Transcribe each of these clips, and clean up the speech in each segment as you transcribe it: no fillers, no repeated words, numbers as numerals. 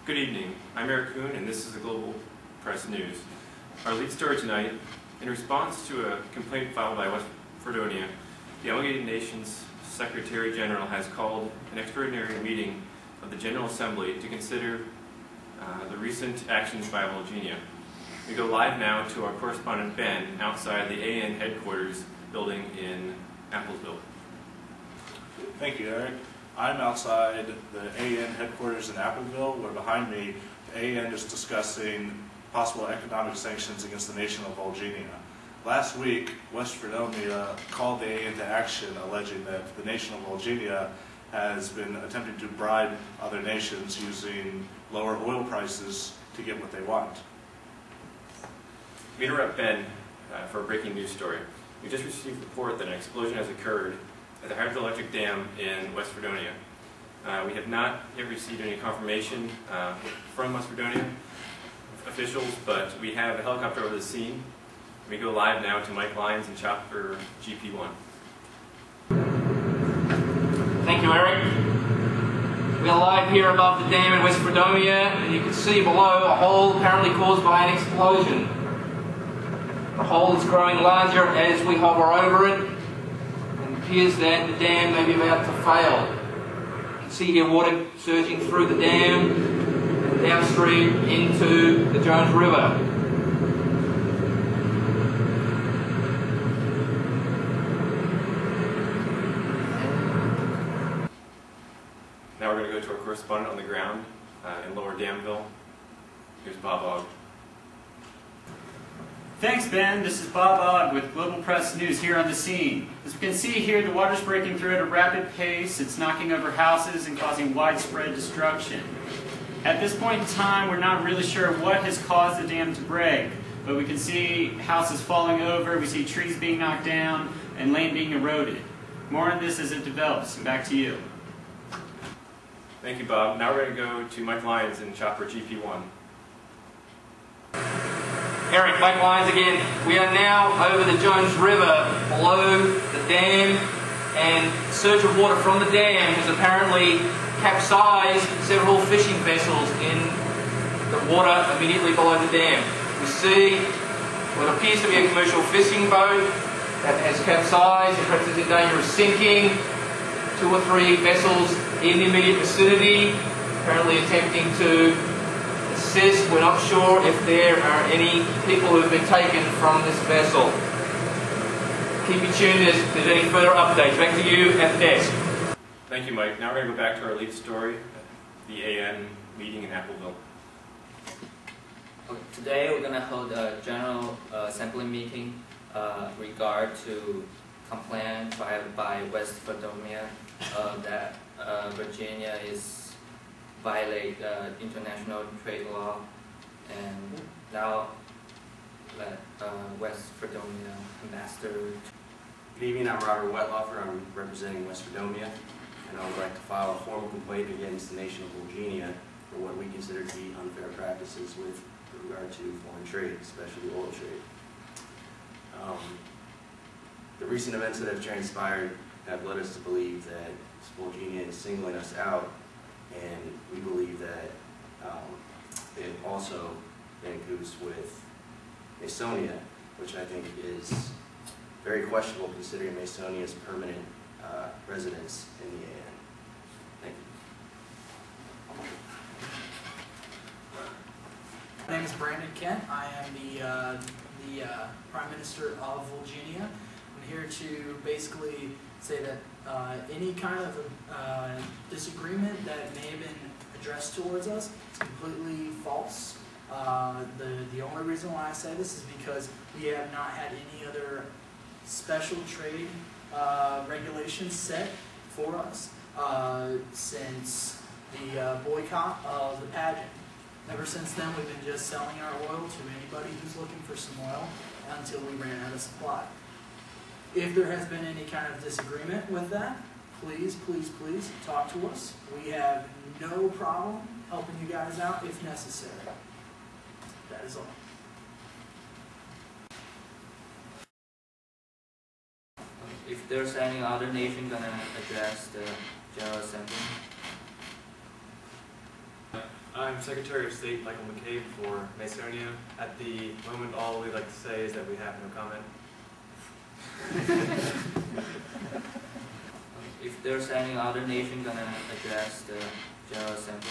Good evening. I'm Eric Kuhn, and this is the Global Press News. Our lead story tonight, in response to a complaint filed by West Fredonia, the Amalgamated Nations Secretary General has called an extraordinary meeting of the General Assembly to consider the recent actions by Volginia. We go live now to our correspondent Ben outside the AN headquarters building in Applesville. Thank you, Eric. I'm outside the AN headquarters in Applesville, where behind me, the AN is discussing possible economic sanctions against the nation of Volginia. Last week, West Fredonia called the AN to action, alleging that the nation of Volginia has been attempting to bribe other nations using lower oil prices to get what they want. We interrupt Ben for a breaking news story. We just received a report that an explosion has occurred at the hydroelectric dam in West Fredonia. We have not yet received any confirmation from West Fredonia officials, but we have a helicopter over the scene. We go live now to Mike Lyons in Chopper GP1. Thank you, Eric. We are live here above the dam in West Fredonia, and you can see below a hole apparently caused by an explosion. The hole is growing larger as we hover over it, and it appears that the dam may be about to fail. You can see here water surging through the dam and downstream into the Jones River. Now we're going to go to our correspondent on the ground in Lower Damville. Here's Bob Ogg. Thanks, Ben. This is Bob Ogg with Global Press News here on the scene. As we can see here, the water's breaking through at a rapid pace. It's knocking over houses and causing widespread destruction. At this point in time, we're not really sure what has caused the dam to break, but we can see houses falling over, we see trees being knocked down, and land being eroded. More on this as it develops. Back to you. Thank you, Bob. Now we're going to go to Mike Lyons in Chopper GP1. Eric, Mike Lyons again. We are now over the Jones River below the dam, and surge of water from the dam has apparently capsized several fishing vessels in the water immediately below the dam. We see what appears to be a commercial fishing boat that has capsized and perhaps is in danger of sinking. 2 or 3 vessels in the immediate vicinity, apparently attempting to assist. We're not sure if there are any people who have been taken from this vessel. Keep you tuned as there's any further updates. Back to you at the desk. Thank you, Mike. Now we're going to go back to our lead story, the AN meeting in Appleville. Today we're going to hold a General Assembly meeting regard to complaint filed by West Fredonia that Virginia is violate international trade law, and now let West Fredonia ambassador. Good evening, I'm Robert Wetloffer. I'm representing West Fredonia, and I would like to file a formal complaint against the nation of Virginia for what we consider to be unfair practices with regard to foreign trade, especially oil trade. The recent events that have transpired have led us to believe that Virginia is singling us out, and we believe that it also then goes with Masonia, which I think is very questionable considering Masonia's permanent residence in the AN. Thank you. My name is Brandon Kent. I am the Prime Minister of Virginia. I'm here to basically say that any kind of disagreement that may have been addressed towards us is completely false. The only reason why I say this is because we have not had any other special trade regulations set for us since the boycott of the pageant. Ever since then, we've been just selling our oil to anybody who's looking for some oil until we ran out of supply. If there has been any kind of disagreement with that, please, please, please talk to us. We have no problem helping you guys out if necessary. That is all. If there's any other nation gonna address the General Assembly? I'm Secretary of State Michael McCabe for Macedonia. At the moment, all we'd like to say is that we have no comment. If there's any other nation gonna address the General Assembly?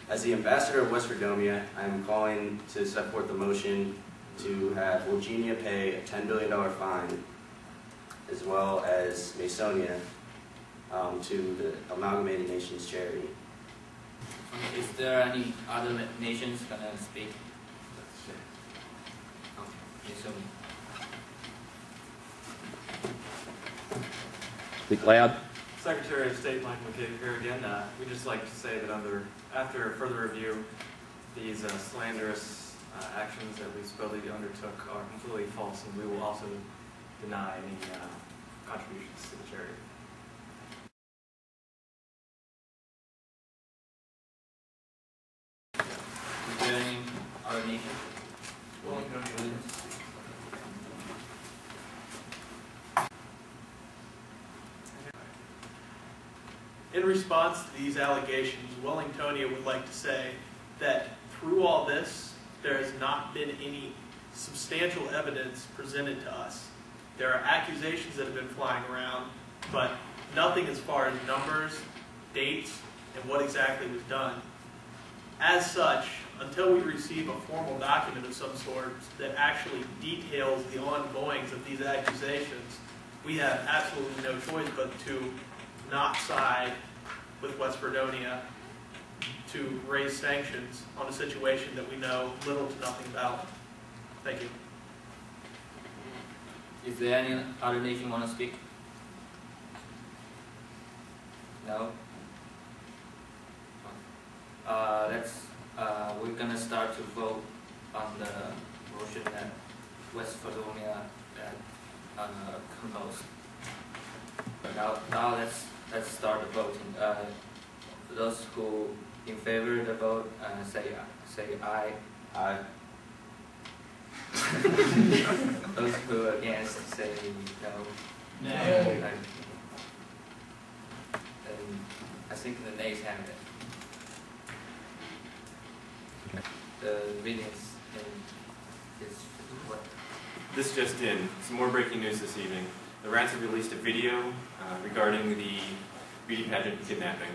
As the ambassador of West Fredonia, I'm calling to set forth the motion to have Virginia pay a $10 billion fine, as well as Macedonia, to the Amalgamated Nations charity. Is there any other nations gonna speak? Okay, so Speak loud. Secretary of State Michael McCabe here again. We'd just like to say that after further review, these slanderous actions that we supposedly undertook are completely false, and we will also deny any contributions to the charity. is there any other nation? In response to these allegations, Wellingtonia would like to say that through all this, there has not been any substantial evidence presented to us. There are accusations that have been flying around, but nothing as far as numbers, dates, and what exactly was done. As such, until we receive a formal document of some sort that actually details the ongoings of these accusations, we have absolutely no choice but to not side with West Fredonia to raise sanctions on a situation that we know little to nothing about. Thank you. Is there any other nation want to speak? No? We're gonna start to vote on the motion that West Fredonia composed. Now let's start the voting. For those who in favor of the vote, say aye. Aye. Those who are against say no. No. And I think the nays have it. The meeting is what? This just in, some more breaking news this evening. The Rats have released a video regarding the beauty pageant kidnapping.